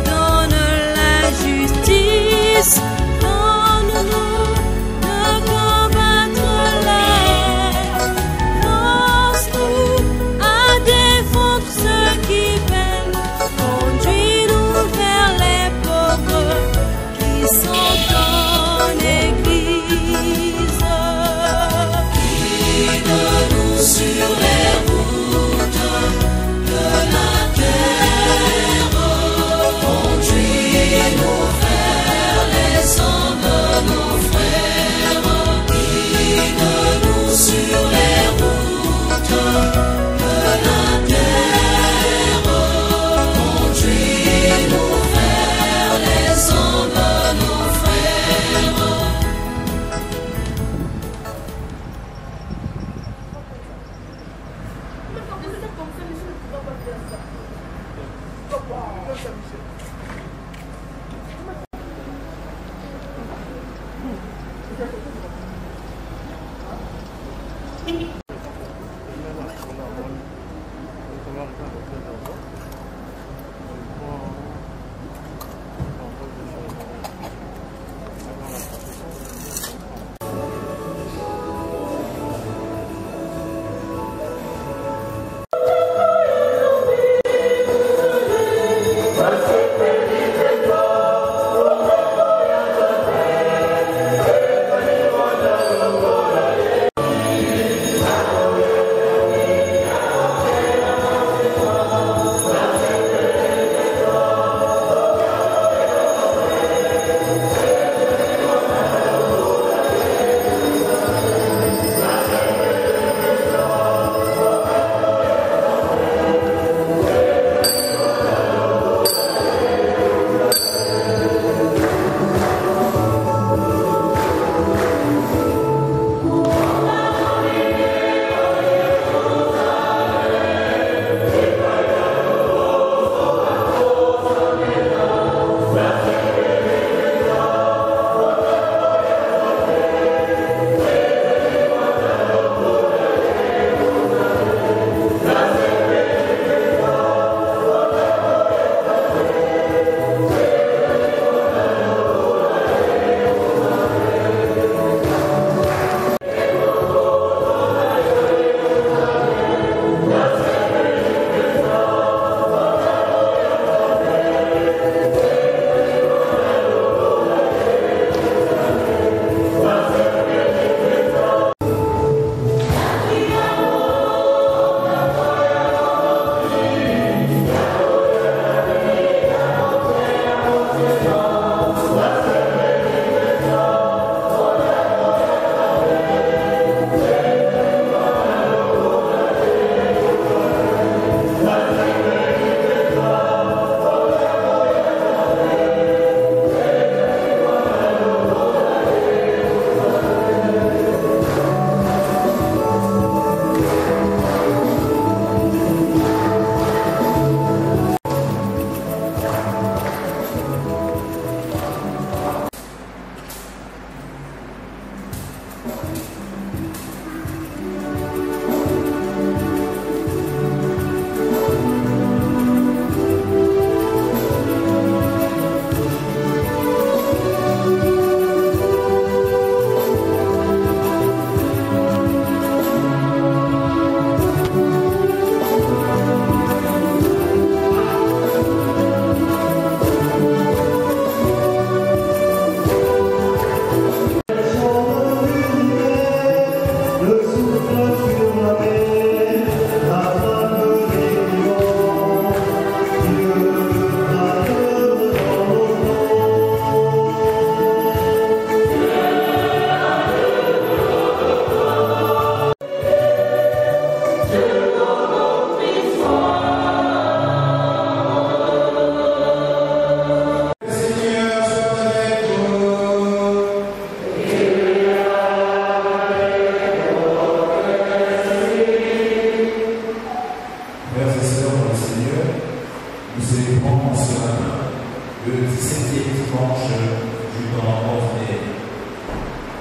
donne la justice. Donne-nous de combattre la haine. Force-nous à défendre ceux qui peinent. Conduis-nous vers les pauvres qui sont en église. Guide-nous sur les routes de la terre. Conduis-nous vers les hommes, nos frères. Guide-nous sur les routes de la terre. Conduis-nous vers les hommes, nos frères.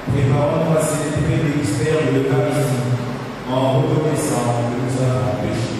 Préparons-nous à célébrer le mystère de l'Eucharistie en reconnaissant que nous avons péché.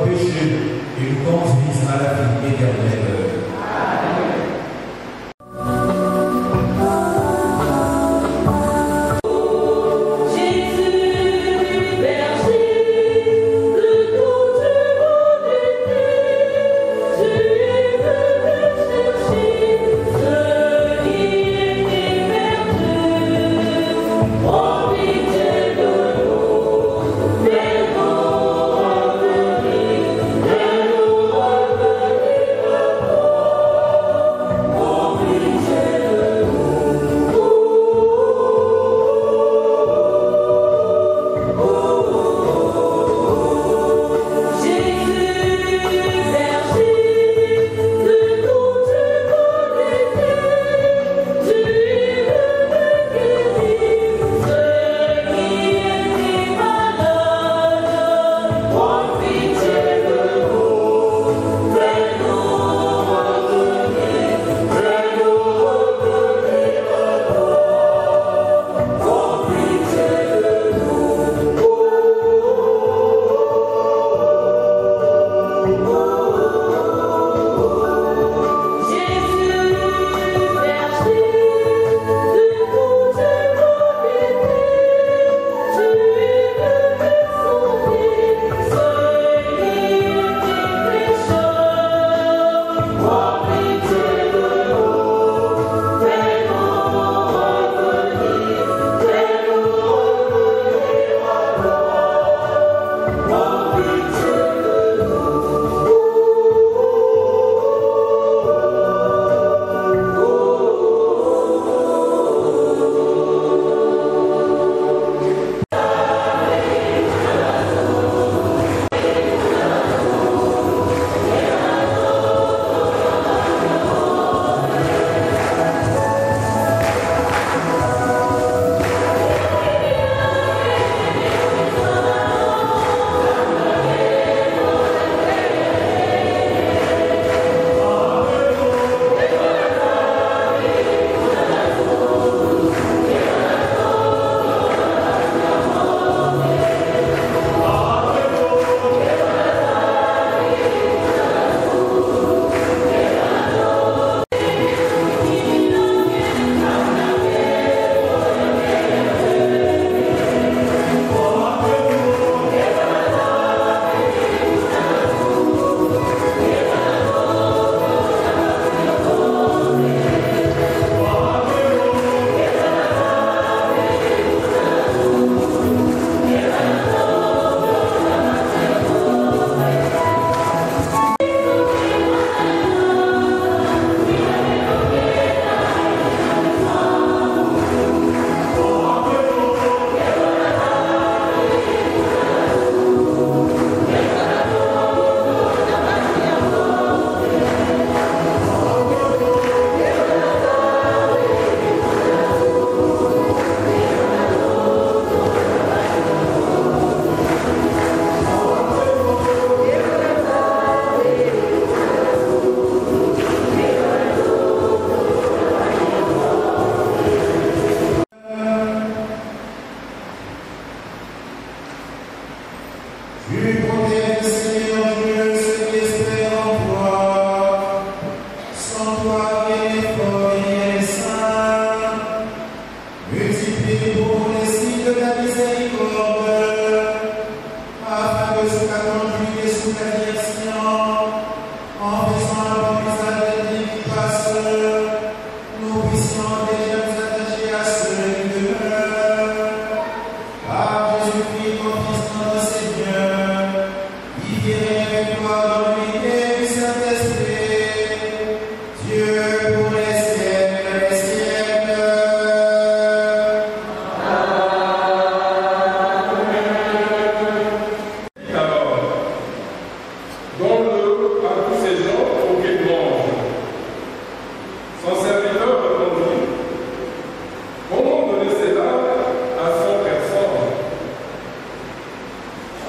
notre péché et nous conduise à la vie éternelle.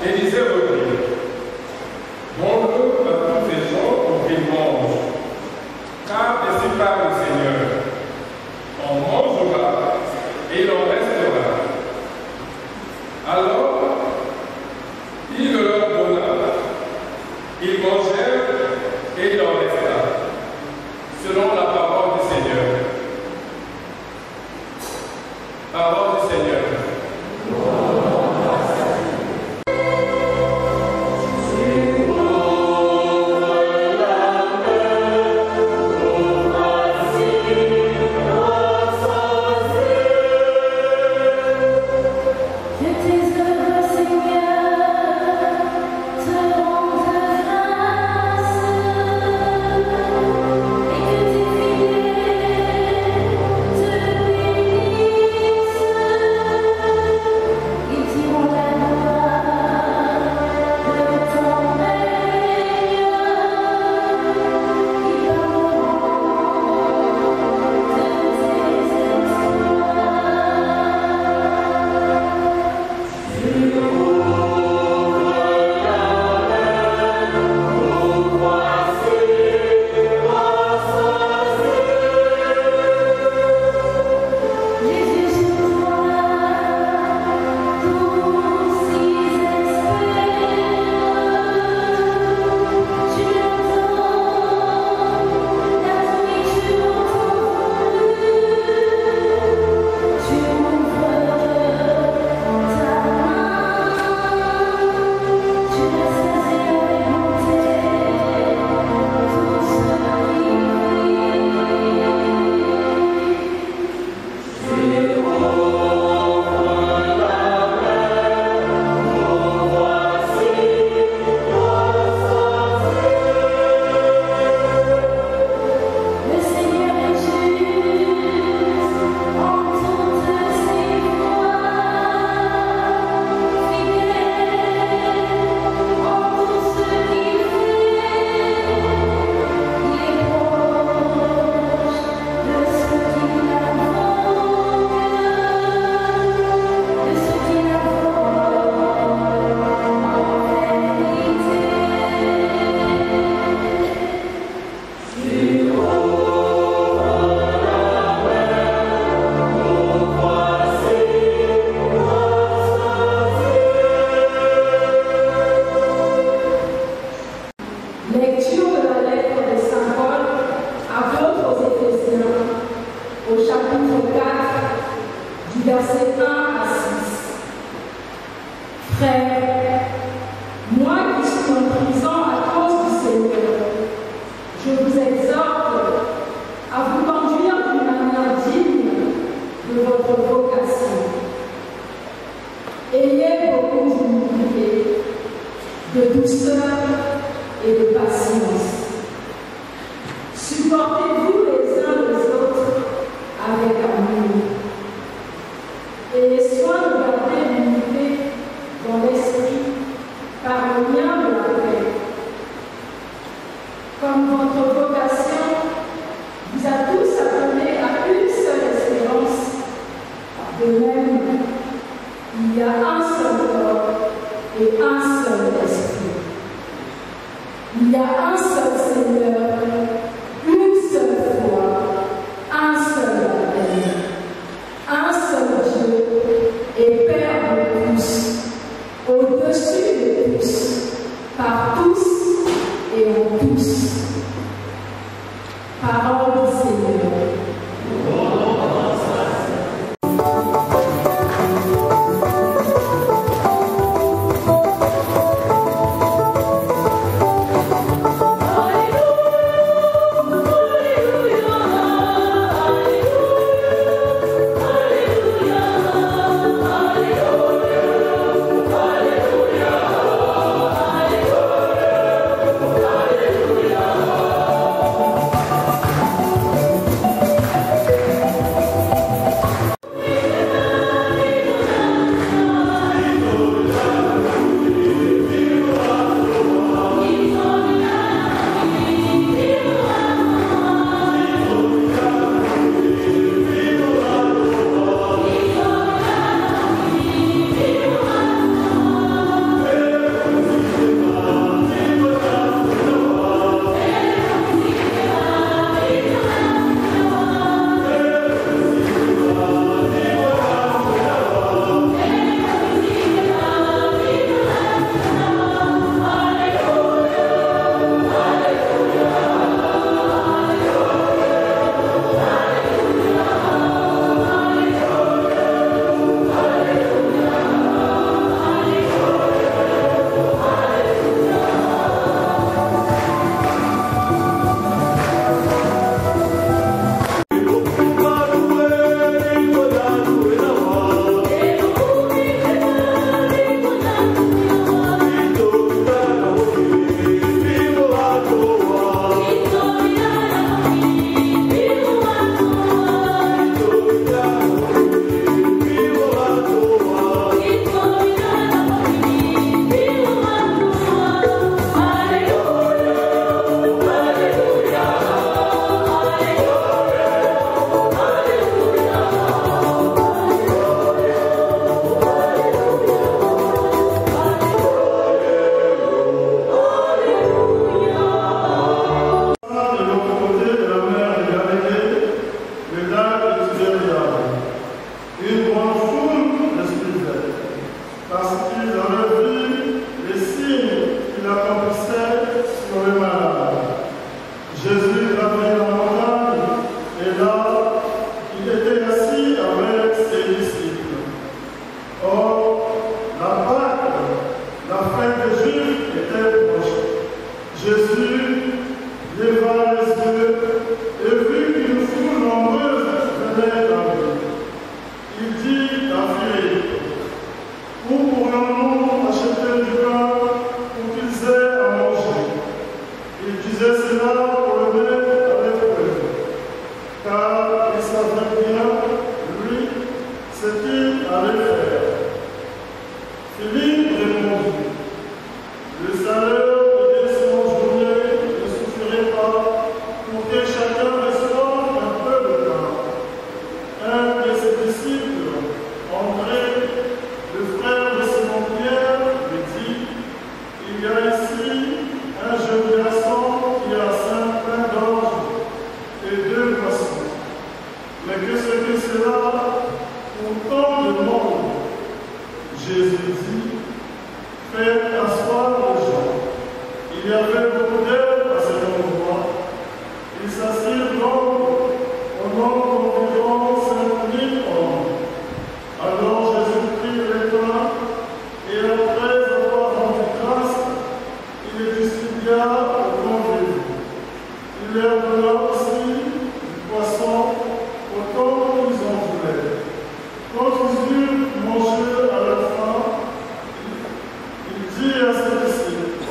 Élisée redit, Ils mangèrent et il en resta, selon la parole du Seigneur. Parole du Seigneur. Lecture de la lettre de Saint Paul apôtre aux Éphésiens, au chapitre 4, du verset 1 à 6. Frères, moi qui suis en prison à cause du Seigneur, je vous exhorte à vous conduire d'une manière digne de votre vocation. Ayez beaucoup d'humilité, de douceur et de patience. Supportez-vous les uns les autres avec amour. Ayez soin de garder l'unité dans l'esprit par le lien de la paix. Comme votre vocation vous a tous appelés à une seule espérance, de même, il y a un seul corps et un seul esprit. Il y a un seul Seigneur, une seule foi, un seul baptême, un seul Dieu et Père de tous, au-dessus de tous, par tous et en tous. Parole du Seigneur. Alléluia. Jésus leva les yeux et vit qu'une foule nombreuse venait à lui. Il dit à Philippe, où pourrions-nous acheter du pain pour qu'ils aient à manger? Il disait cela pour le mettre à l'épreuve, car il savait bien, lui, ce qu'il allait faire. Philippe répondit, le salaire de son journée ne suffirait pas pour que chacun reçoive un peu de pain. Un de ses disciples, André, le frère de Simon-Pierre, lui dit, il y a ici un jeune garçon qui a 5 pains d'orge et 2 poissons. Mais que c'est cela pour tant de monde? Jésus dit, faites asseoir les gens. Il y avait beaucoup d'aide à cet endroit. Ils s'assirent donc au nombre d'environ 5000 hommes. Alors Jésus prit les pains et après avoir rendu grâce, il les distribua aux convives. Il leur donna aussi du poisson autant qu'ils en voulaient. Quand ils eurent mangé à la fin, il dit à ses disciples,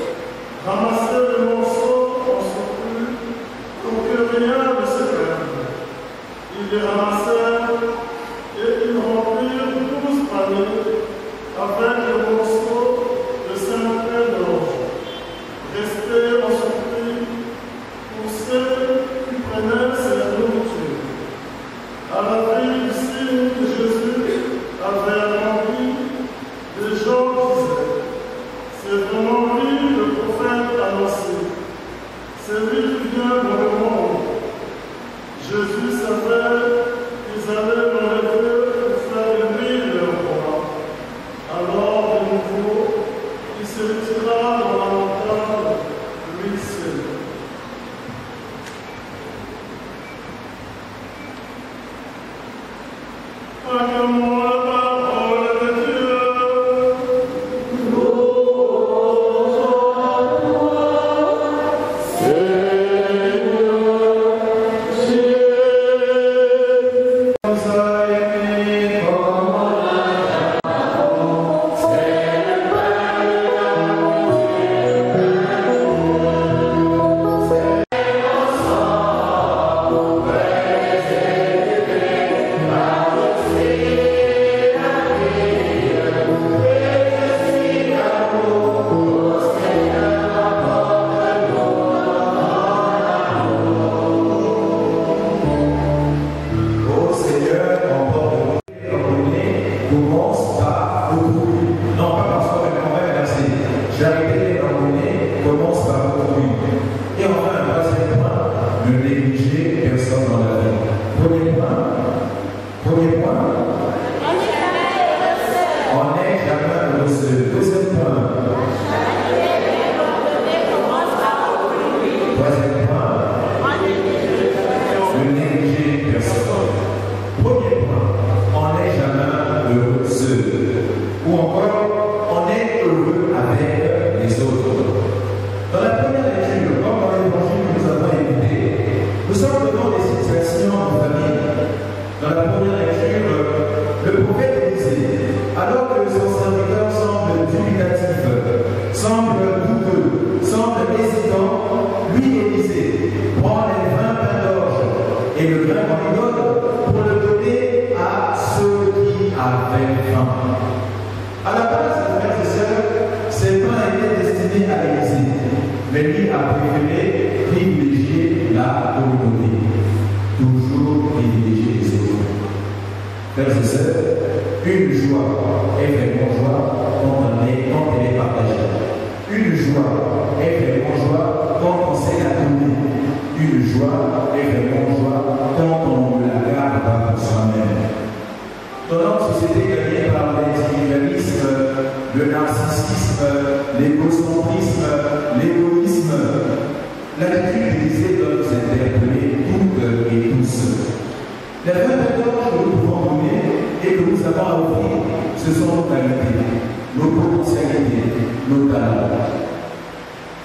ramassez les morceaux en surplus pour que rien ne se perde. Ils les ramassèrent et ils remplirent 12 paniers avec les morceaux de 5 pains d'orge, restés en surplus pour ceux qui prenaient cette nourriture. À la vie du signe que Jésus avait accompli, les gens disaient, c'est vraiment lui le prophète annoncé. C'est lui qui vient dans le monde. Jésus savait qu'ils allaient l'enlever pour faire de lui leur roi. Alors, de nouveau, il se retira dans la montagne, lui seul. Acclamons la parole de Dieu.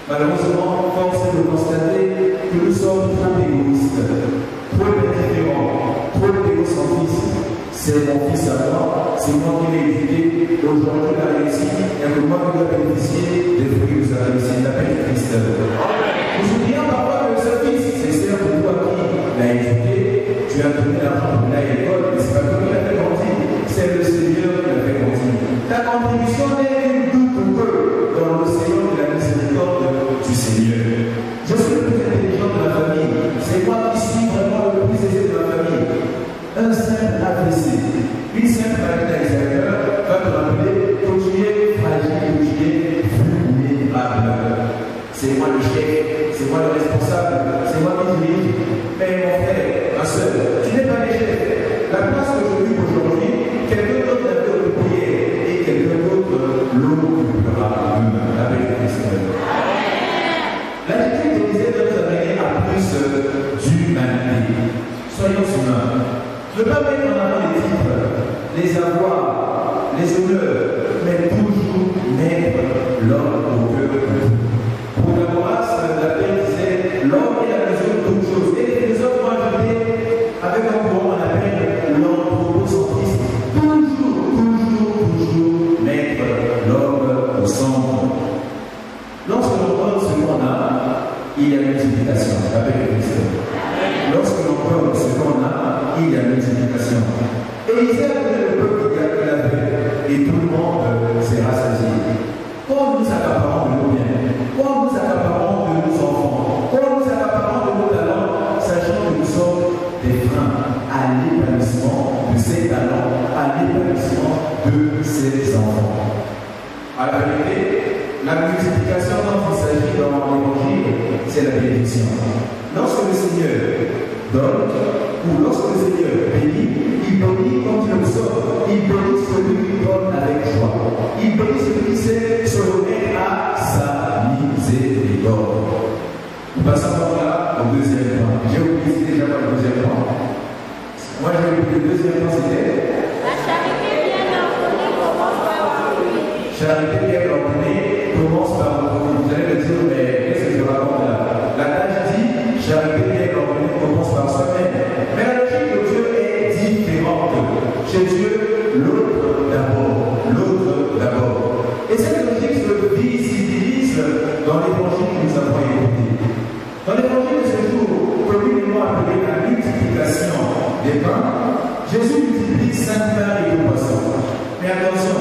Malheureusement, de constater que nous sommes trop égoïstes, trop indifférents, trop égocentristes. C'est mon fils à moi, c'est moi qui l'ai éduqué, aujourd'hui il a réussi, et que moi qui dois bénéficier des fruits que vous avez réussi, l'appel Christ. Nous oublions parfois que ce fils, c'est certes toi qui l'as éduqué, tu as donné l'argent pour l'aller à l'école, mais c'est pas toi qui l'as fait grandir, c'est le Seigneur qui l'a fait grandir. Ta contribution n'est qu'une goutte d'eau dans l'océan de la miséricorde du Seigneur. Je suis le plus intelligent de la famille, c'est moi qui suis vraiment le plus aisé de la famille. Un simple AVC, une simple maladie d'Alzheimer va te rappeler que tu es fragile, que tu es vulnérable. C'est moi le chef, c'est moi le responsable, c'est moi qui dirige. Mais mon frère, ma soeur, tu n'es pas le chef. La place que je vis aujourd'hui, quelqu'un d'autre l'a fait occupée et quelqu'un d'autre l'occupera avec Christ. L'attitude d'Élisée doit nous amener à plus d'humanité. Soyons humains. Ne pas mettre en avant les titres, les avoirs, les honneurs, mais toujours mettre l'homme au cœur de tout. Pour la grâce, la paix disait l'homme est la mesure de toutes choses. Et les philosophes vont ajouter, avec un courant, on appelle l'anthropocentrisme. Toujours mettre l'homme au centre. Lorsque l'on donne ce qu'on a, il y a une multiplication avec le Christ. Lorsque l'on donne ce qu'on a, il y a une multiplication. Et il a donné le peuple qu'il avait, et tout le monde s'est rassasié. Quand nous accaparons de nos biens, quand nous accaparons de nos enfants, quand nous accaparons de nos talents, sachant que nous sommes des freins à l'épanouissement de ces talents, à l'épanouissement de ces enfants. À la vérité, la multiplication dont il s'agit dans l'évangile, c'est la bénédiction. Lorsque le Seigneur donne, ou lorsque le Seigneur bénit, il bénit quand il le sort, il bénit celui qui donne avec joie, il bénit celui qui sait se remettre à sa miséricorde. Nous passons donc là au deuxième point. J'ai oublié déjà le deuxième point. Moi j'ai oublié le deuxième point, c'était la charité bien ordonnée commence par ordonner. Charité bien ordonnée commence par ordonner. Vous allez me dire, mais qu'est-ce que je raconte là? La tâche dit, charité bien ordonnée commence par soi-même. Mais la logique de Dieu est différente. Chez Dieu, l'autre d'abord. L'autre d'abord. Et cette logique se visibilise dans l'évangile que nous avons écouté. Dans l'évangile de ce jour, communément appelé la multiplication des pains, Jésus multiplie 5 pains et 2 poissons. Mais attention,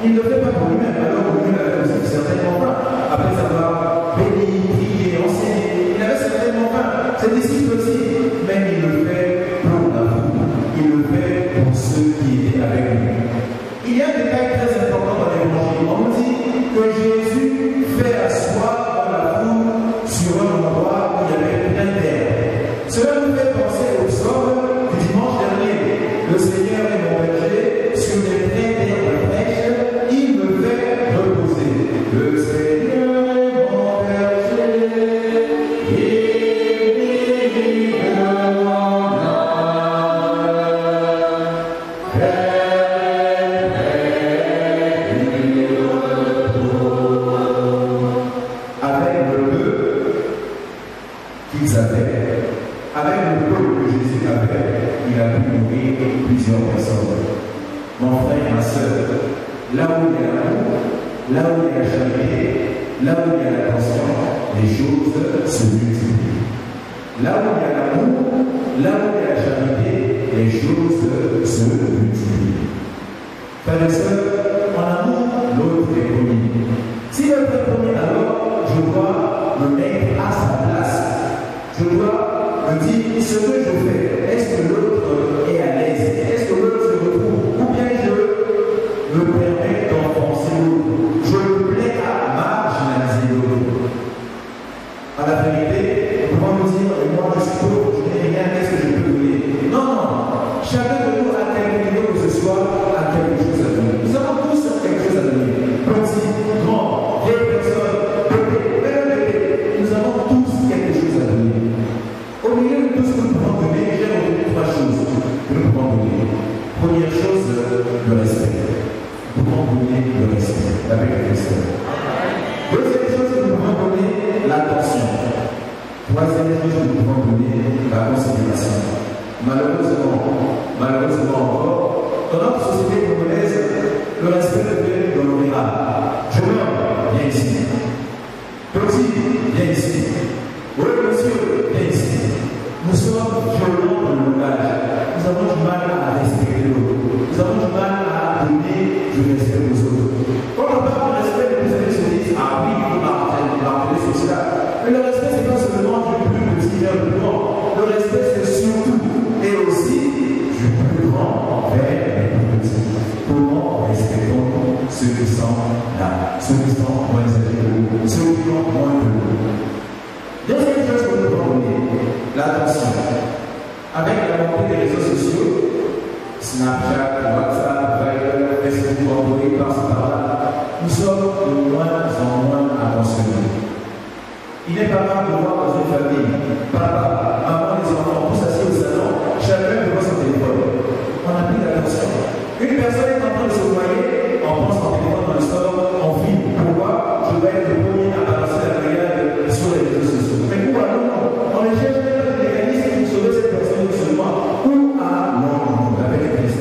il ne le fait pas pour lui-même, alors que lui avait aussi certainement faim. Après avoir béni, prié, enseigné, il avait certainement faim. Ses disciples aussi, mais il le fait pour la foule. Il le fait pour ceux qui étaient avec lui. Il y a un détail très important dans l'évangile. On nous dit que Jésus fait asseoir dans la foule sur un endroit où il y avait plein d'air. Cela nous fait penser au psaume du dimanche dernier. Le Seigneur est mon berger, sur les pleins d'herbes fraîches, il me fait reposer. Le Seigneur est mon berger, il me mon âme. Avec le peu qu'ils avaient, avec le peu que Jésus avait, il a pu nourrir plusieurs personnes. Mon frère, ma soeur, là où il y a l'amour, là où il y a la charité, là où il y a l'attention, les choses se multiplient. Là où il y a l'amour, là où il y a la charité, les choses se multiplient. Frères et sœurs, en amour, l'autre est promis. Si l'autre est promis, alors je dois me mettre à sa place. Je dois me dire ce que je fais. Est-ce que l'autre est à l'aise? Est-ce que l'autre se retrouve? Ou bien je me permets d'enfoncer l'autre? Je me plais à marginaliser l'autre. À la vérité, on va nous dire, moi je suis pauvre, je n'ai rien, qu'est-ce que je peux donner? Non, non. Chacun de nous a quelque chose que ce soit, a quelque chose à donner. Nous avons tous quelque chose à donner. Petit, grand, vieille personne, bébé, même bébé. Nous avons tous quelque chose à donner. Au milieu de tout ce que nous pouvons donner, j'ai retenu 3 choses que nous pouvons donner. Première chose, le respect. Nous pouvons donner le respect avec le respect. Deuxième chose que nous pouvons donner, l'attention. Troisième chose que nous pouvons donner, la considération. Malheureusement encore, dans notre société congolaise, le respect devient honorable. Jeune homme, viens ici. Petit, viens ici. Oui, monsieur, viens ici. Nous sommes violents dans le langage. Nous avons du mal à respecter l'autre. Nous avons du mal à donner du respect aux autres. Quand on parle de respect, les amis se disent ah oui, il faut marteler sur cela. Mais le respect, ce n'est pas seulement du plus petit vers le plus grand. Le respect, c'est surtout et aussi du plus grand vers les plus petits. Comment respectons-nous ceux qui sont là, ceux qui sont moins âgés, ceux qui ont moins de nous? Deuxième chose que nous devons donner, l'attention. Avec la montée des réseaux sociaux, Snapchat, WhatsApp, Viber, Facebook, Android, par-ci par-là, nous sommes de moins en moins attentionnés. Il n'est pas rare de voir dans une famille, papa, maman, les enfants, tous assis au salon, chacun devant son téléphone. On n'a plus d'attention. Une personne est en train de se noyer, on prend son téléphone dans le store, on filme. Pourquoi? Je vais être le premier à balancer la brigade sur les réseaux sociaux. Mais où allons-nous? On ne cherche pas le mécanisme pour sauver cette personne seulement. Où allons-nous avec Christ?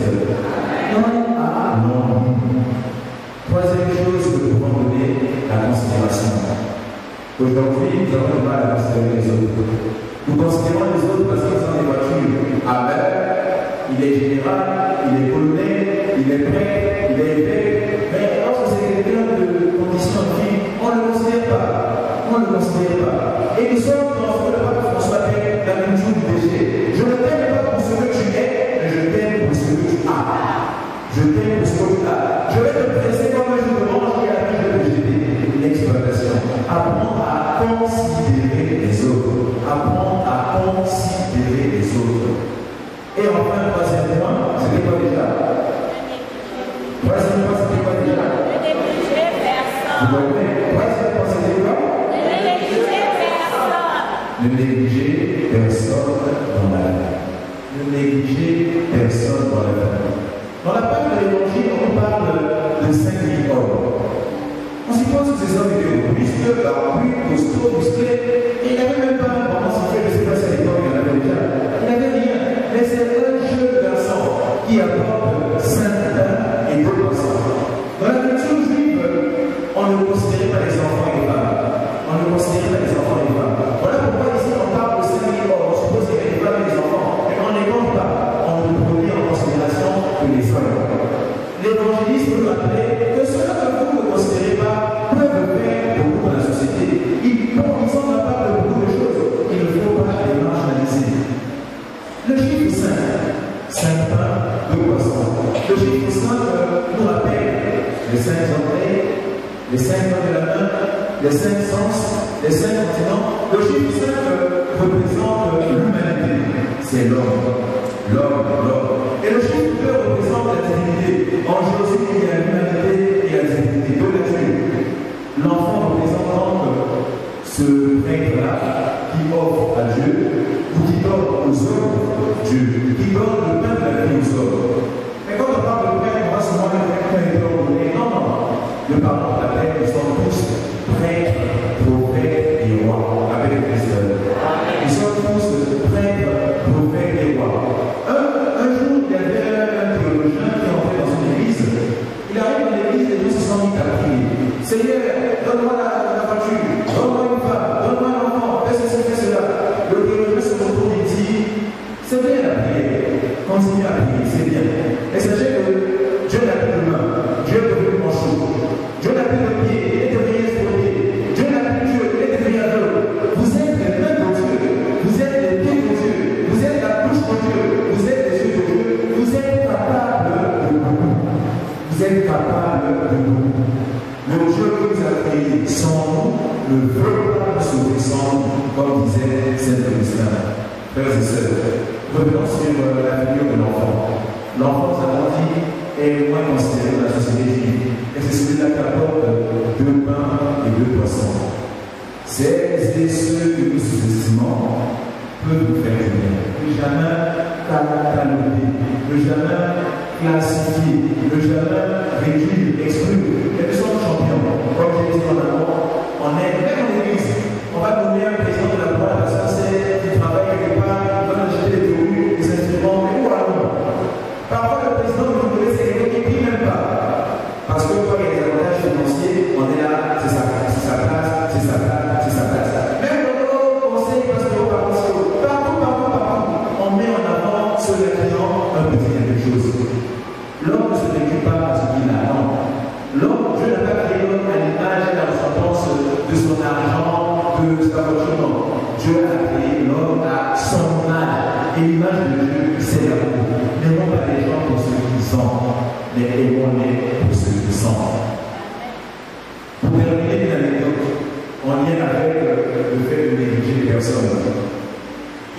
Non, allons-nous. Troisième chose que nous pouvons donner, la considération. Aujourd'hui, nous avons du mal à considérer les autres. Nous considérons les autres parce qu'ils ont des voitures à verre, il est général, il est colonel, il est prêtre, il est évêque. Mais lorsque c'est quelqu'un de condition de vie, on ne le considère pas. On ne le considère pas. Et nous sommes dans le pape François Père, la culture du péché. Je ne t'aime pas pour ce que tu es, mais je t'aime pour ce que tu as. Je t'aime pour ce que tu as. Je vais te presser comme un jour de mange et après je vais te jeter. L'exploitation. Apprendre à considérer les autres. Apprendre à considérer les autres. Et enfin, troisième point, c'était quoi déjà? Troisième point, c'était quoi déjà? Ne négliger personne. Vous comprenez? Troisième point, c'était quoi? Ne négliger personne. Ne négliger personne dans la vie. Ne négliger personne dans la vie. Dans la part de l'évangile, on parle de 5 000 hommes. On suppose que ces hommes étaient robustes, barbus, costauds, musclés, et il n'avait même pas un grand secret, je ne sais pas si à l'époque il y en avait déjà. Il n'avait rien. Mais c'est un jeune garçon qui apporte 5 pains et 2 poissons. Dans la culture juive, on ne considérait pas les enfants et les femmes. On ne considérait pas les enfants et les femmes. Voilà pourquoi ici on parle de 5 000 hommes. On suppose qu'il y a des femmes et des enfants. Mais on ne les compte pas. On ne prenait en considération que les femmes. L'évangéliste nous rappelait que ceux-là que vous ne considérez pas peuvent faire beaucoup dans la société. Ils sont capables de beaucoup de choses. Il ne faut pas les marginaliser. Le chiffre 5 pains, 2 poissons. Le chiffre 5 nous rappelle les 5 oreilles, les 5 mains de la main, les 5 sens, les 5 continents. Le chiffre 5 représente l'humanité. C'est l'homme. Et le chiffre 2 représente la divinité. En Jésus, il y a l'humanité et la divinité. Deux natures. L'enfant représente donc ce prêtre-là qui offre à Dieu ou qui donne aux hommes Dieu, qui donne le pain de la vie aux hommes. Mais quand on parle de prêtre, on va souvent le prêtre qui a été ordonné. Non. Le pardon de la paix, nous sommes tous prêtres, prophètes et rois avec Christ. Nous sommes tous prêtres, prophètes et rois. Un jour, il y avait un théologien qui entrait dans une église. Il arrive dans l'église et tous se sont mis à prier. Seigneur, donne-moi la voiture, donne-moi une femme, donne-moi un enfant, fais ceci, fais cela. Le théologien se retourne et dit, c'est bien la prière, continue à prier, c'est bien. Et sachez que Dieu n'a plus de main, Dieu est devenu manchot. Dieu n'a plus de pied, il est devenu estropié. Dieu n'a plus de Dieu, il est devenu aveugle. Vous êtes les mains de Dieu, vous êtes les pieds de Dieu, vous êtes la bouche de Dieu, vous êtes les yeux de Dieu, vous êtes capable de beaucoup. Vous êtes capable de beaucoup. Le Dieu qui nous a créé sans nous ne veut pas nous sauver sans nous, comme disait Saint Augustin. Frères et sœurs, revenons sur la figure de l'enfant. L'enfant, nous avons dit, est moins considéré dans la société juive. Et c'est celui-là qui apporte 2 pains et 2 poissons. Celles et ceux que nous sous-estimons peuvent nous faire du bien. Ne jamais cataloguer, ne jamais classifier, ne jamais réduire, exclure. Et nous sommes champions. Comme j'ai dit en avant, on est même en église. On va donner un président de la loi parce que changement. Dieu a créé l'homme à son image. Et l'image de Dieu, c'est l'amour. N'aimons pas les gens pour ce qu'ils sont, mais aimons-les pour ce qu'ils sont. Pour terminer une anecdote en lien avec le fait de négliger les personnes.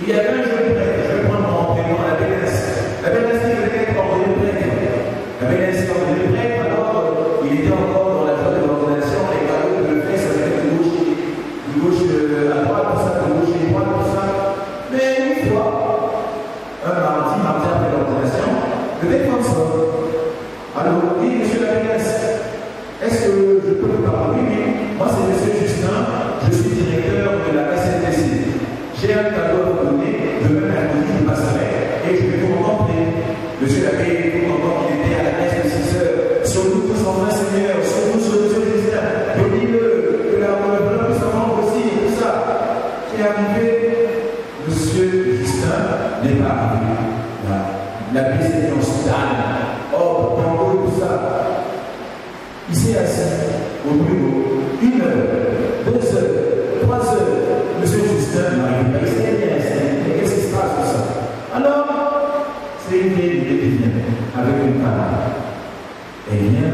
Il y avait un jeune prêtre, je vais prendre mon prénom, la Bénesse. La Bénesse qui venait être ordonné prêtre. La Bénesse qui ordonné prêtre, alors il était encore dans la phase de l'ordination, et quand de le fait, ça venait de gauche à droite, tout ça, de gauche à droite, tout ça. Mais une fois, un mardi après l'ordination, le défenseur. Alors, il dit, monsieur la Bénesse, est-ce que je peux vous parler? Oui, moi c'est monsieur Justin, je suis directeur de la SNPC. J'ai un cadeau à vous donner, demain mercredi, je passerai et je vais vous rencontrer. Monsieur l'abbé, vous entendez qu'il était à la messe de 6 heures. Sur nous tous en vain, Seigneur, sur nous, sur monsieur Justin, bénis-le, que la bonne puisse en rendre aussi, tout ça. Qui est arrivé, monsieur Justin n'est pas arrivé. La présidence d'Anne, hop, banco, tout ça. Il s'est assis au bureau, 1 heure, 2 heures, 3 heures. Monsieur Justin n'arrive pas. Qu'est-ce qui se passe pour ça? Alors, c'est une vieille qui vient avec une parole. Elle vient.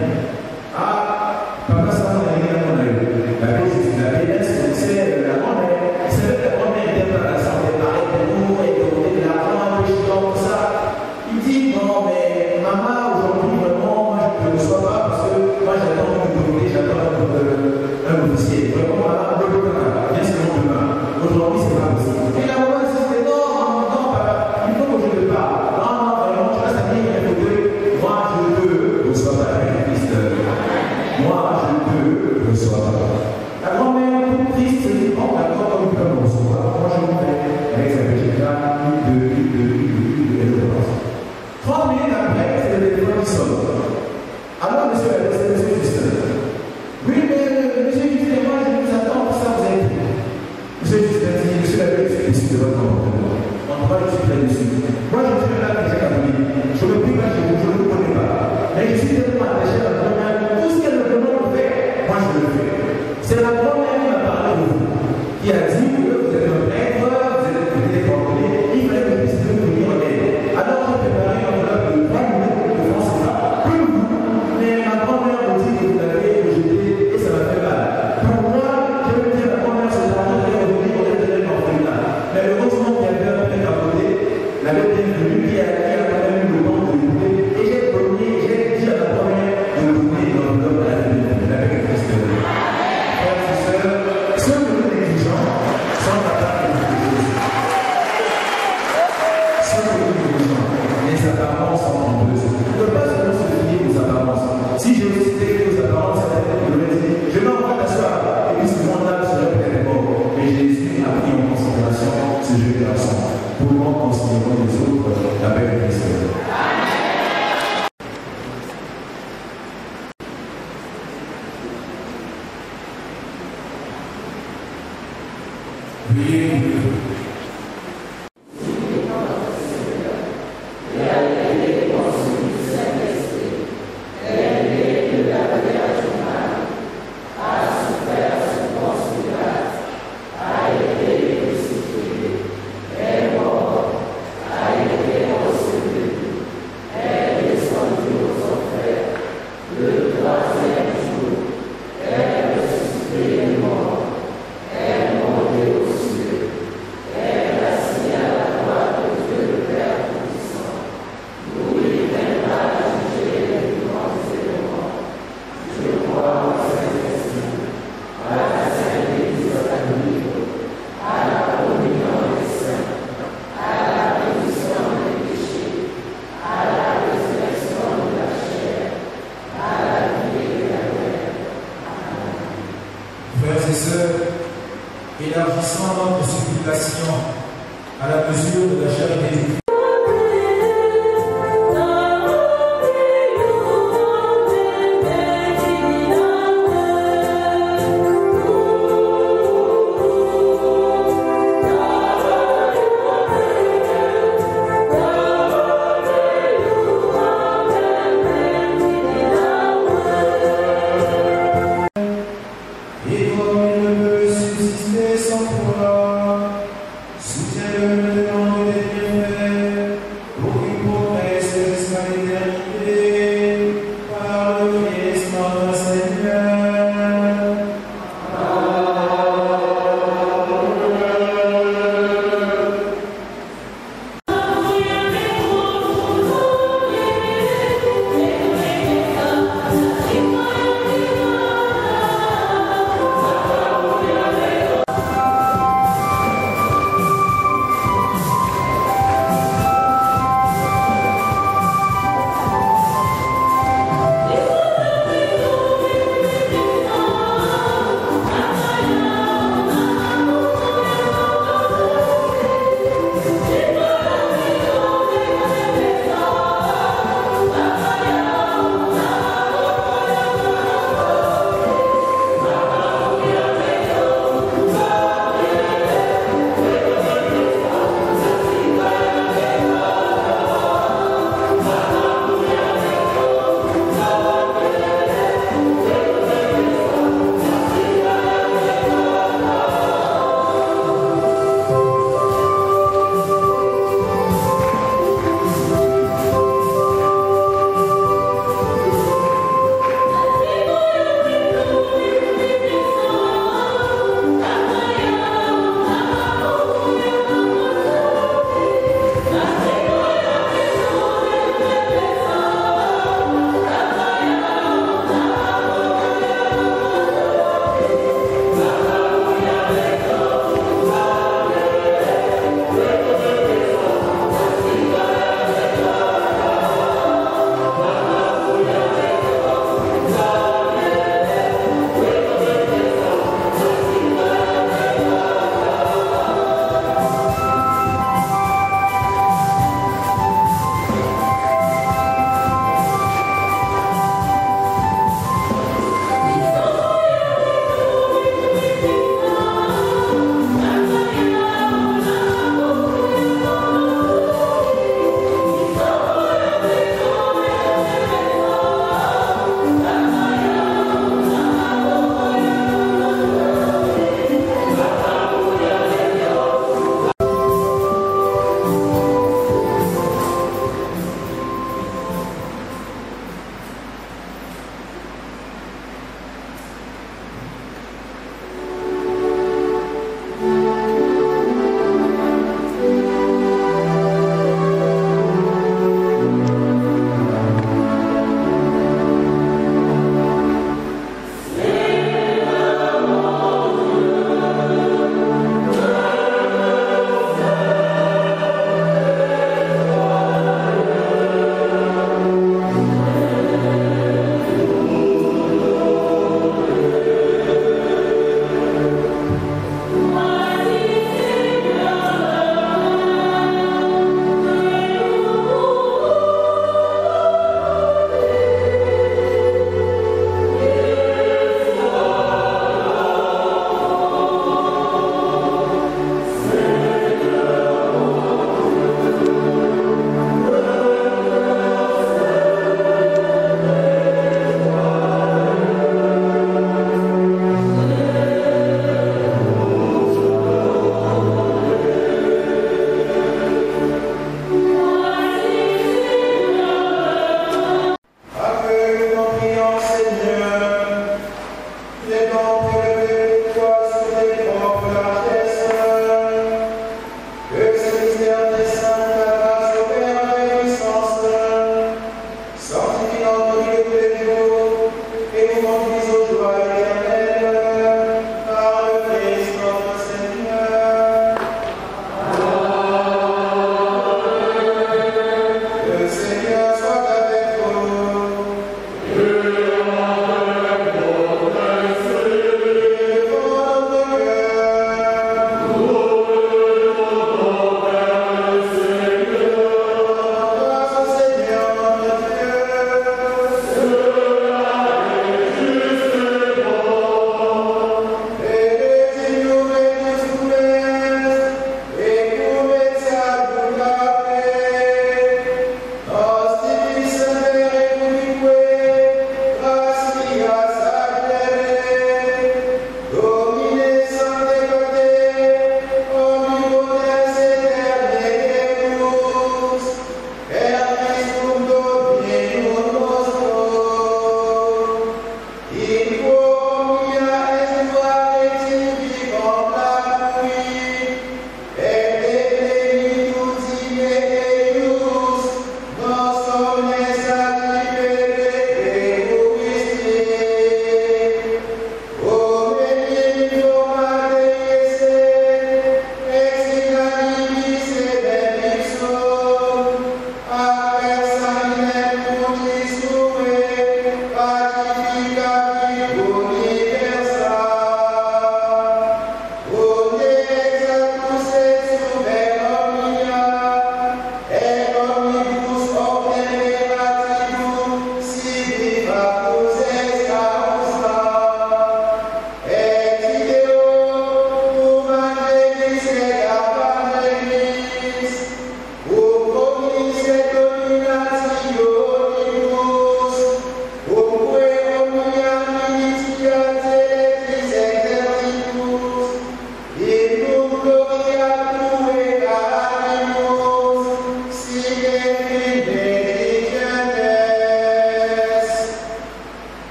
Ah, papa, ça m'a dit à mon œil. La Bénesse, c'est la grand-mère. C'est vrai que la grand-mère était dans la santé, pareil pour nous, et donner de l'argent, des choses comme ça. Il dit non, mais maman, aujourd'hui, vraiment, moi, je ne reçois pas parce que moi, j'attends une autorité, j'attends un officier. Vraiment, maman, bien sûr, demain. Aujourd'hui, c'est pas possible. Et la maman insistait, non, papa, il faut que je te parle. Non, vraiment, je reste à dire, il faut que moi, je peux recevoir avec Christ. Moi, je peux recevoir. La grand-mère, toute triste, se dit, bon, d'accord, comme il peut me recevoir, moi, je m'en vais avec sa petite femme, et je pense. 30 minutes après, c'est le téléphone qui sonne. Alors, monsieur Justin. Oui, mais monsieur Justin, moi, je vous attends pour ça, vous êtes. Monsieur Justin dit, monsieur l'abbé, je suis déçu de votre comportement. En tout cas, je suis très déçu. Moi, je suis là, déjà catholique. Je ne prie pas chez vous, je ne vous connais pas. Mais je suis tellement attaché à la grand-mère, tout ce qu'elle me demande de faire, moi, je le fais. C'est la grand-mère qui m'a parlé de vous, qui a dit que vous êtes un prêtre, vous êtes des ordonné, il fallait que vous puissiez venir en aide. Alors, j'ai préparé un enveloppe de 20 minutes de France CFA. Mais ma grand-mère me dit que vous l'avez rejeté et ça m'a fait mal. Pour moi, je veux dire la grand-mère, c'est l'argent qui est revenu au éternel en là. Mais heureusement qu'il y avait un prêtre à côté, l'avait bienvenu, qui a quand même eu le temps de l'écouter. Et j'ai dit à la grand-mère de donner l'enveloppe à la famille avec Christ. Frères et sœurs, ceux que nous négligeons sont capables de quelque chose. Ceux que nous négligeons, les apparences sont nombreuses. On ne peut pas seulement se fier aux apparences. Si je veux citer aux apparences, ça veut dire que je vais dire, je vais en t'asseoir, et puis ce mon âme serait peut-être mort. Mais Jésus a pris en considération ce jeune garçon. Pour nous, considérons les autres avec Christ. Élargissant notre supplication à la mesure de la charité du Christ. Et comme il ne peut subsister sans pouvoir,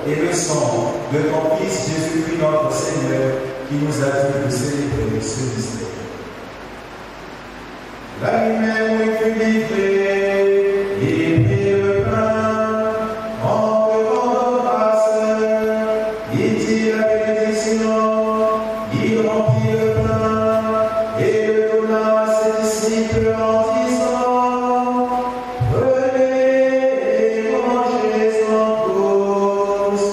et le sang de ton Fils Jésus-Christ notre Seigneur, qui nous a dit de célébrer ce mystère. La lumière où il fut livré, il prit le pain, en rendant grâce, il dit la bénédiction, il remplit le pain, et le donna à ses disciples en disant, prenez et mangez-en tous,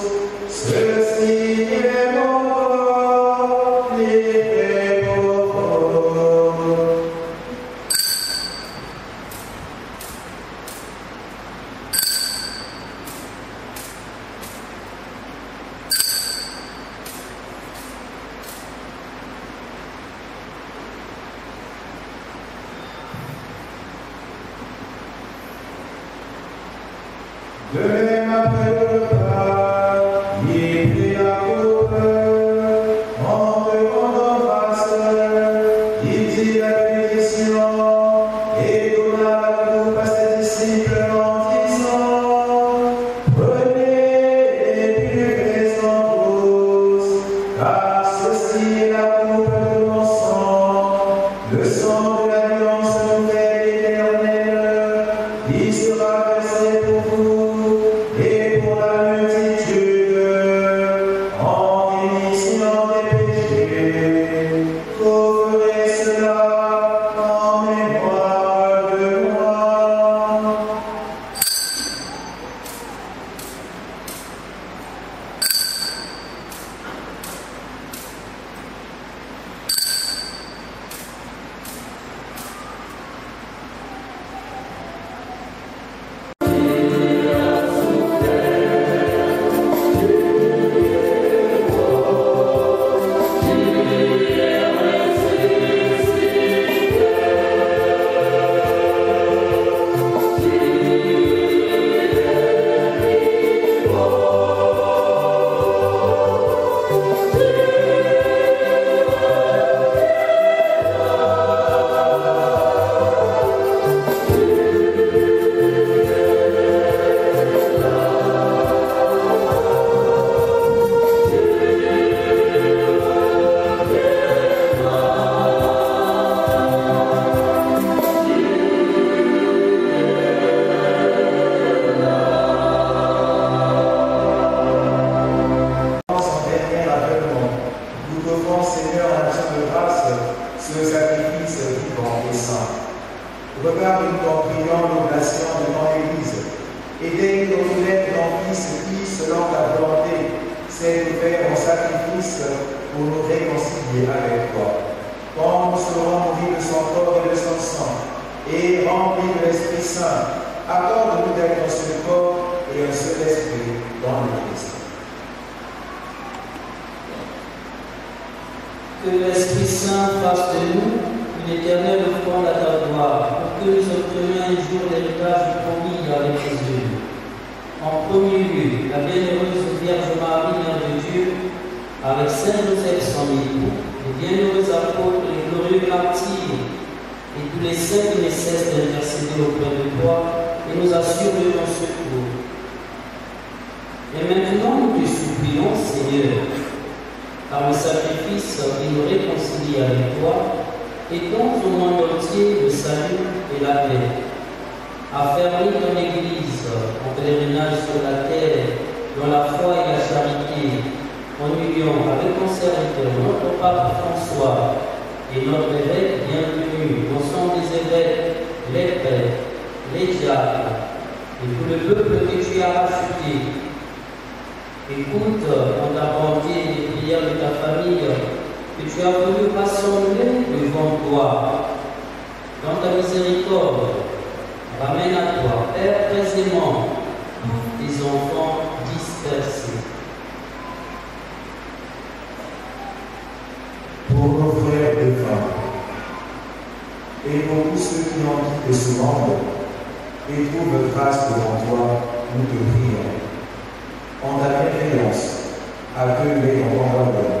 ceci est mon corps livré pour vous. De même après le repas, il prit la coupe, en rendant grâce, il dit la bénédiction, et donna la coupe à ses disciples en disant, prenez et buvez-en tous, car ceci est la coupe de mon sang, le sang de l'alliance nouvelle et éternelle, qui sera versé pour vous et pour la multitude, en rémission des péchés. Vous ferez cela en mémoire de moi. Ce sacrifice vivant et saint. Regarde ton priant l'oblation de ton Église, et dès que nos lèvres ton Fils qui, selon ta volonté, s'est offert en sacrifice pour nous réconcilier avec toi. Quand nous serons nourris de son corps et de son sang, et remplis de l'Esprit Saint, accorde-nous d'être un seul corps et un seul esprit dans le Christ. Que l'Esprit Saint fasse de nous une éternelle offrande à ta gloire, pour que nous obtenions un jour l'héritage promis avec Jésus. En premier lieu, la bienheureuse Vierge Marie, Mère de Dieu, avec Saint Joseph son époux, les bienheureux apôtres, les glorieux martyrs, et tous les saints qui ne cessent d'intercéder auprès de toi, et nous assurent de ton secours. Et maintenant, nous te supplions, Seigneur, par le sacrifice qui nous réconcilie avec toi, étends au monde entier le salut et la paix. Affermis ton Église en pèlerinage sur la terre, dans la foi et la charité, en union avec ton serviteur, notre Pape François, et notre évêque bienvenu, l'ensemble des évêques, les prêtres, les diacres, et tout le peuple que tu as racheté. Écoute en ta bonté les prières de ta famille que tu as voulu rassembler devant toi. Dans ta miséricorde, ramène à toi, Père très aimant, tes enfants dispersés. Pour nos frères défunts et pour tous ceux qui ont quitté ce monde et trouvent grâce devant toi, nous te prions. En ta bienveillance, accueille-les en ton royaume,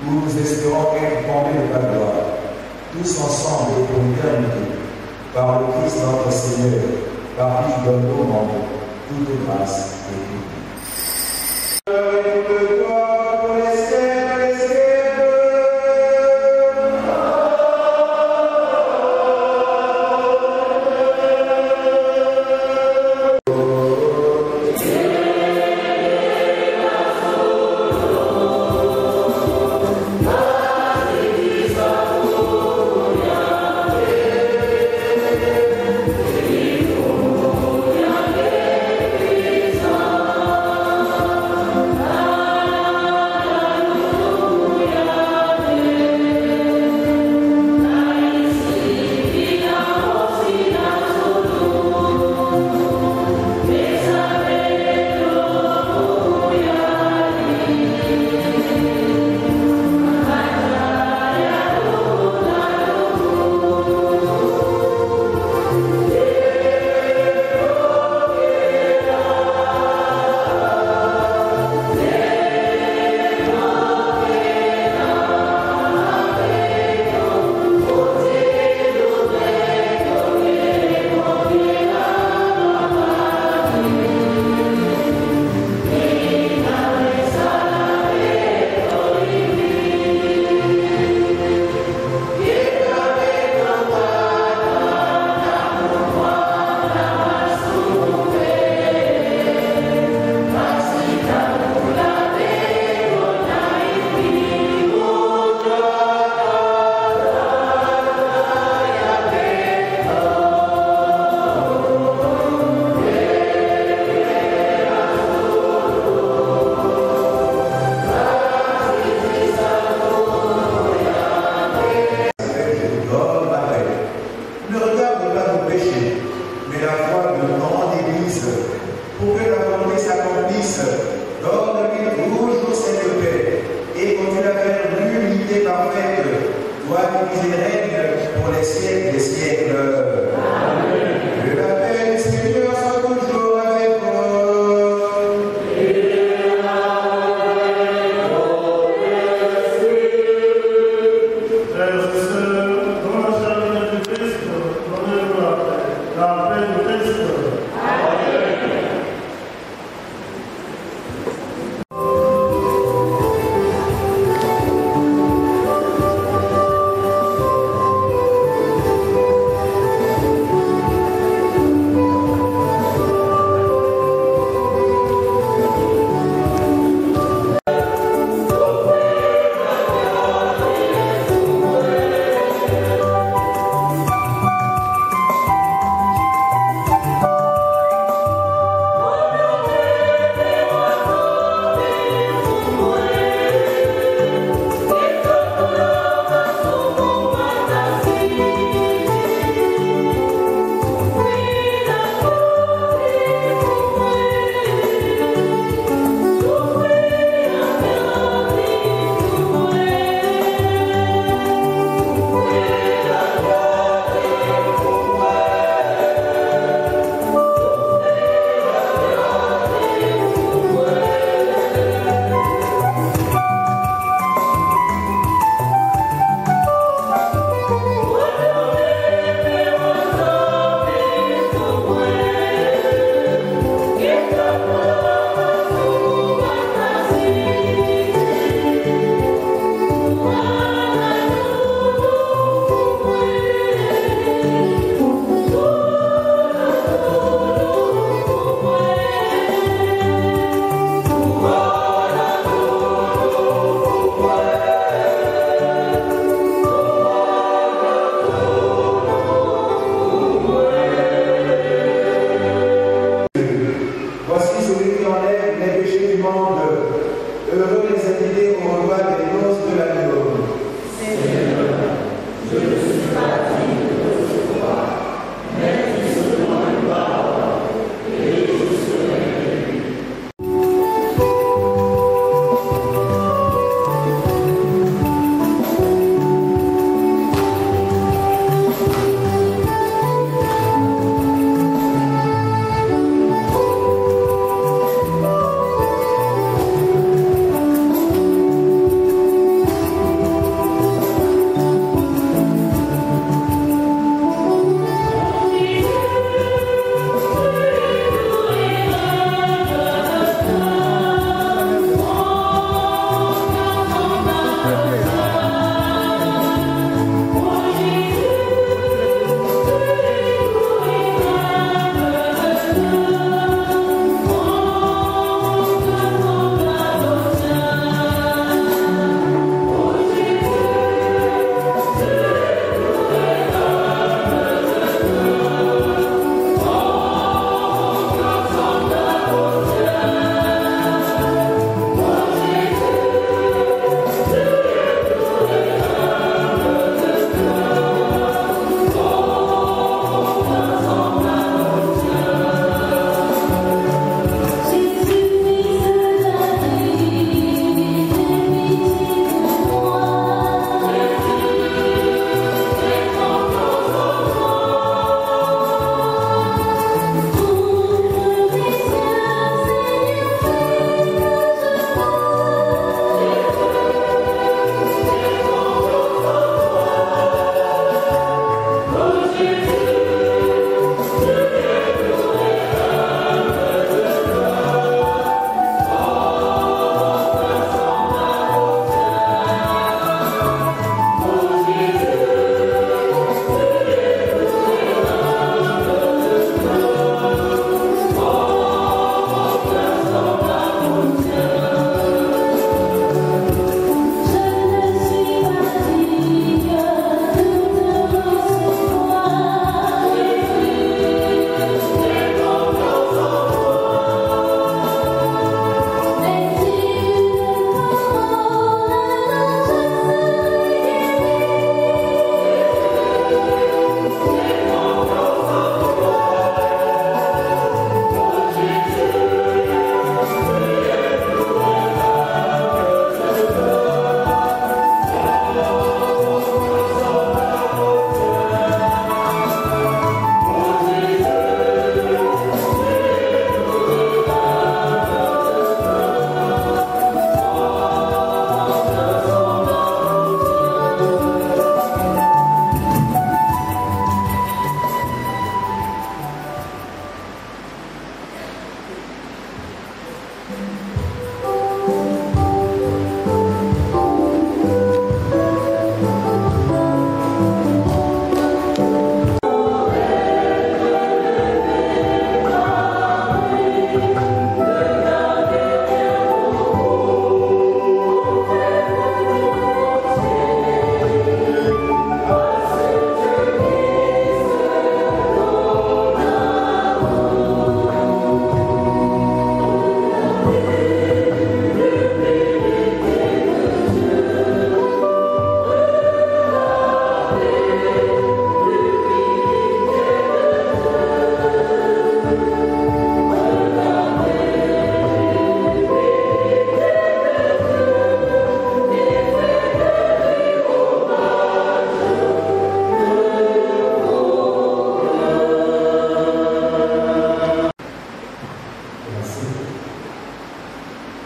où nous espérons être fondés de ta gloire, tous ensemble et pour l'éternité, par le Christ notre Seigneur, par qui tu donnes au monde toute grâce et toute vie.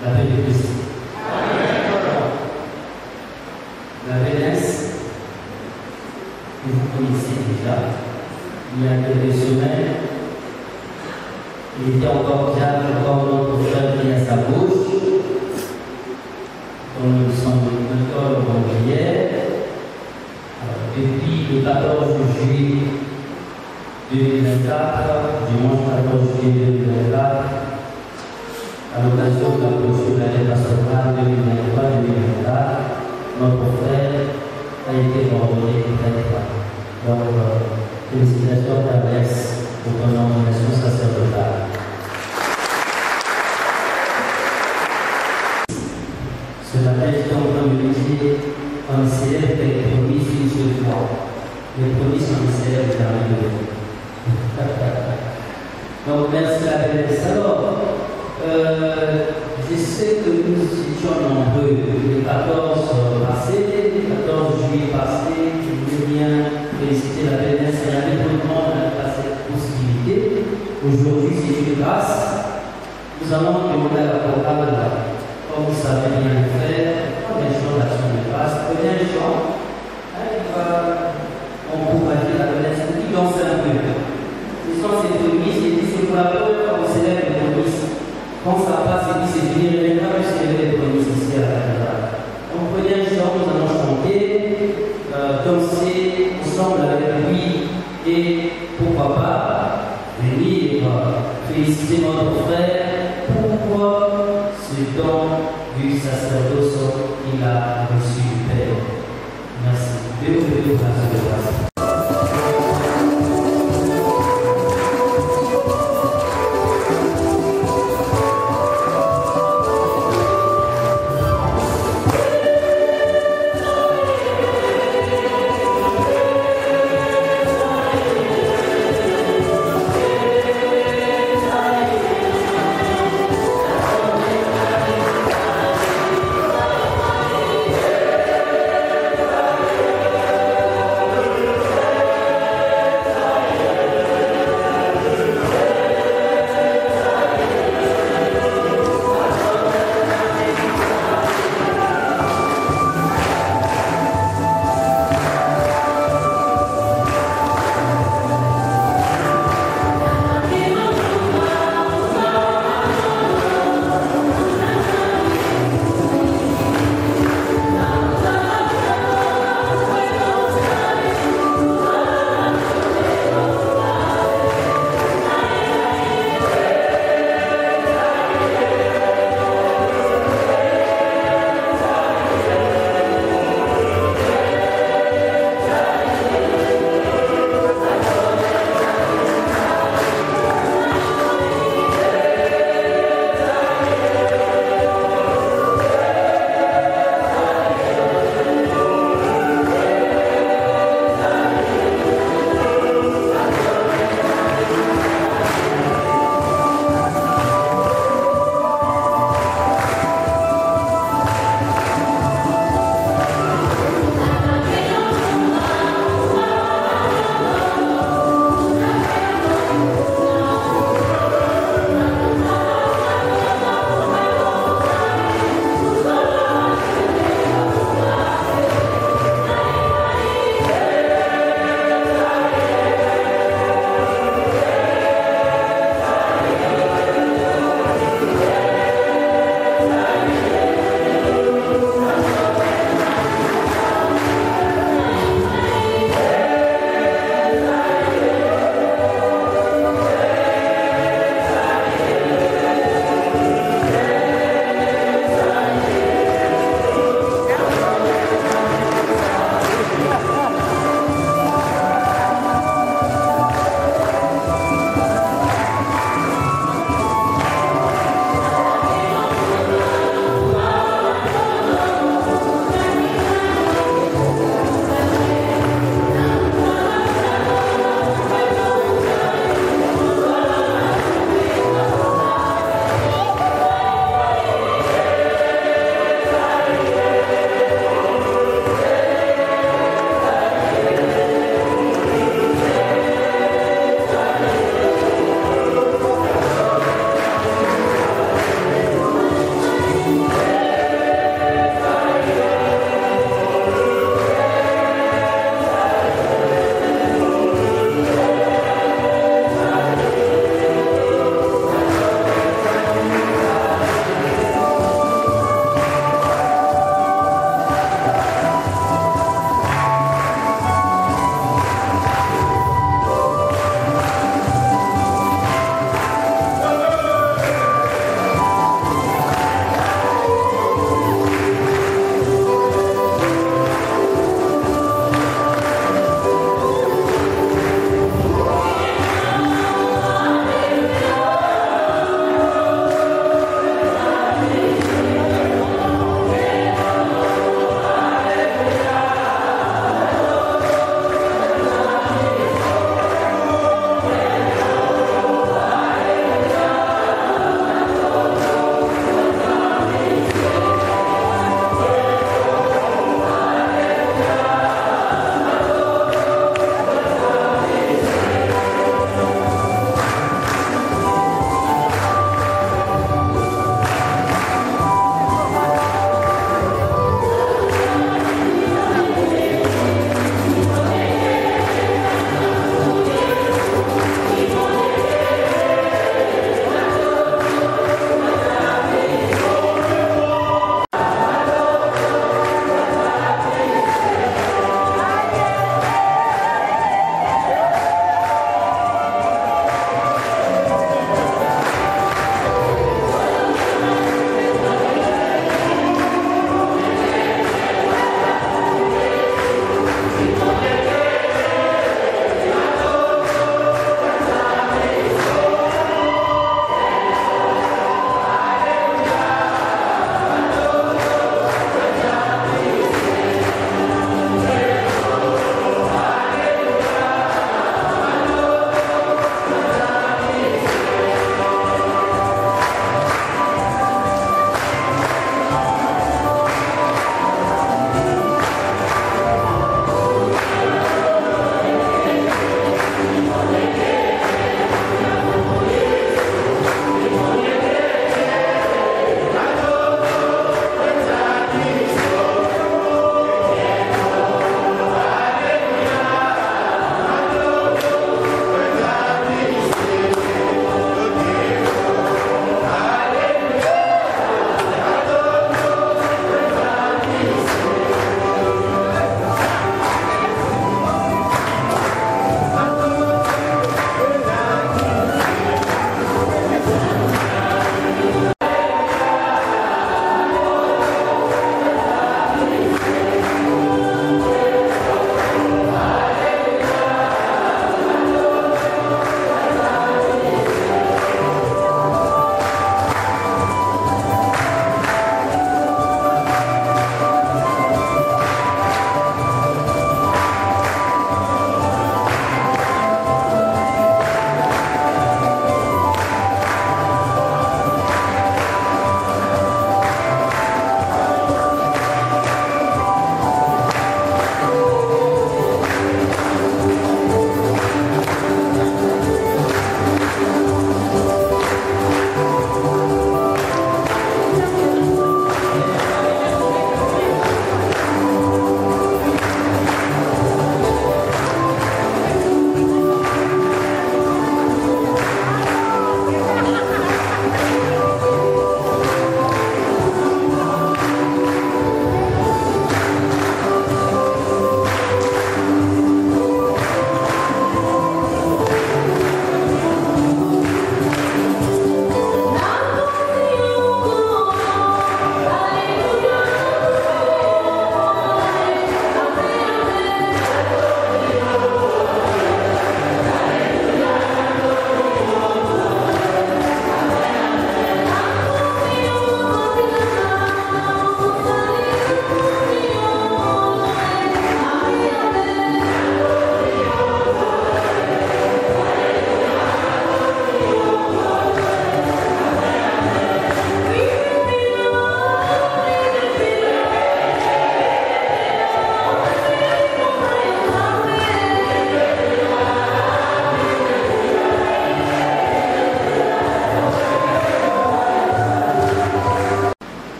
La paix de Christ. La Vénesse, que vous connaissez déjà, il y a quelques semaines, il était encore calme, encore notre frère qui est à sa gauche, dont nous sommes encore en prière. Depuis le 14 juillet 2024, dimanche 14 juillet 2024, à l'occasion de la clôture de l'année pastorale 2023-2024, notre frère a été ordonné prêtre. Donc, félicitations d'Alès pour ton nomination sacerdotale. Ce matin, comme je le disais, on célèbre les promesses une seule fois. Les promesses, on les célèbre jamais deux fois. Donc, merci à la Vénesse. Alors, je sais que nous étions nombreux le 14 juillet passé, je voulais bien féliciter la Vénesse. Il y avait tout le monde à cette possibilité. Aujourd'hui, c'est une grâce. Nous allons demander à la programme, comme vous savez bien le faire, les gens d'action de grâce. Prenez un chant, il va encourager la Vénesse pour qu'il danse un peu. Ce sont ces prémices, et c'est pour la première fois qu'on célèbre les prémices. Quand ça passe, et puis c'est fini, maintenant je célèbre les prémices ici à la cathédrale. Donc prenez un chant, nous allons chanter, danser ensemble avec lui et pourquoi pas venir féliciter notre frère pour ce don du sacerdoce qu'il a reçu du Père. Merci. Dieu vous grâce de grâce. Amen.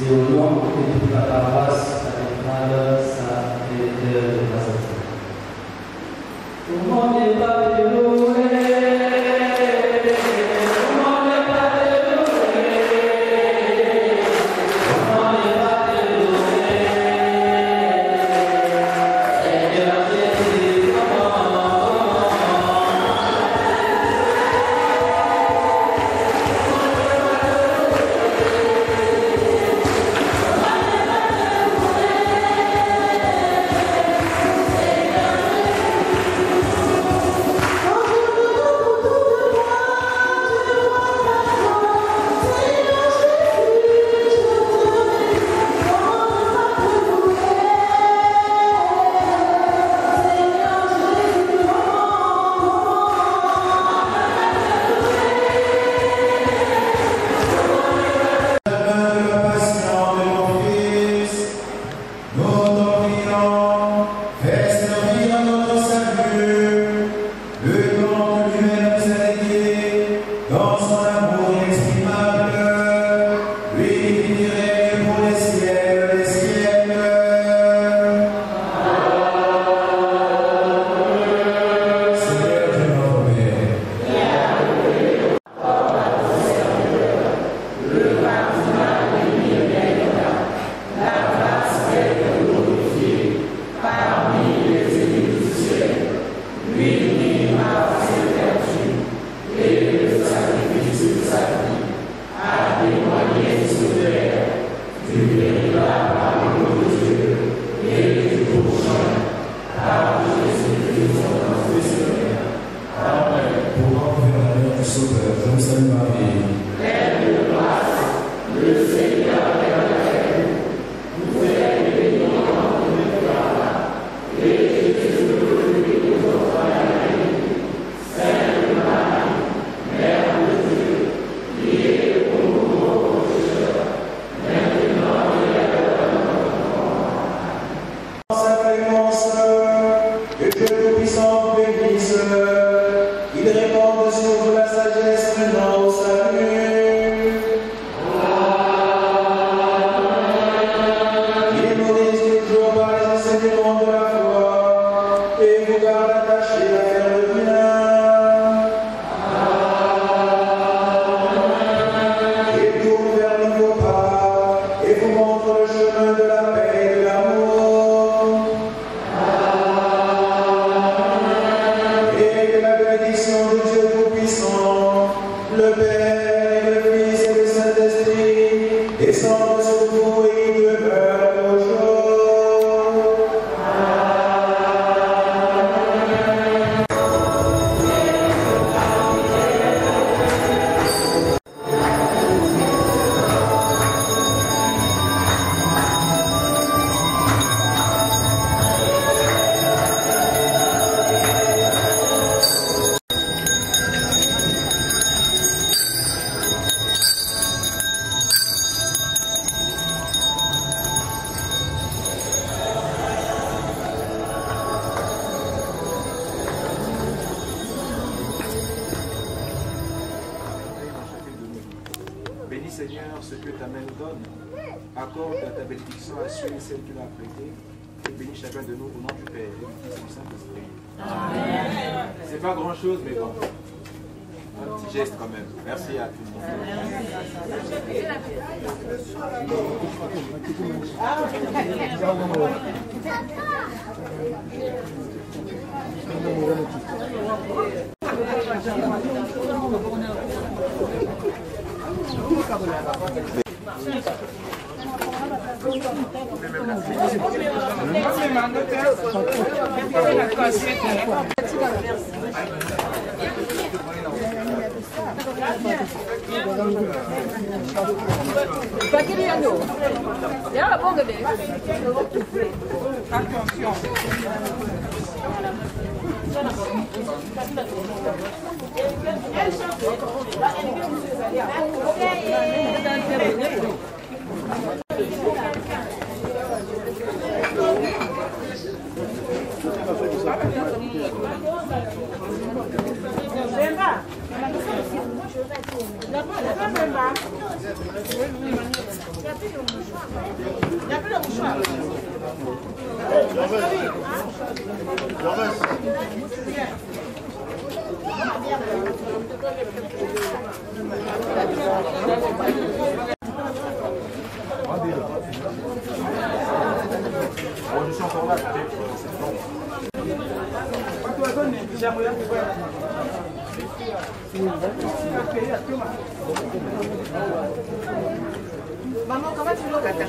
C'est au nom de toute la paroisse cathédrale Saint-Péter de Brazzaville. Tout le monde est pas de Bénis Seigneur ce que ta main nous donne. Accorde ta bénédiction à ceux et celles que tu l'as prêté. Et bénis chacun de nous au nom du Père et du Fils et du Saint-Esprit. Amen. C'est pas grand chose, mais bon. Un petit geste quand même. Merci à tout le Je suis encore là. Maman, comment tu veux que tu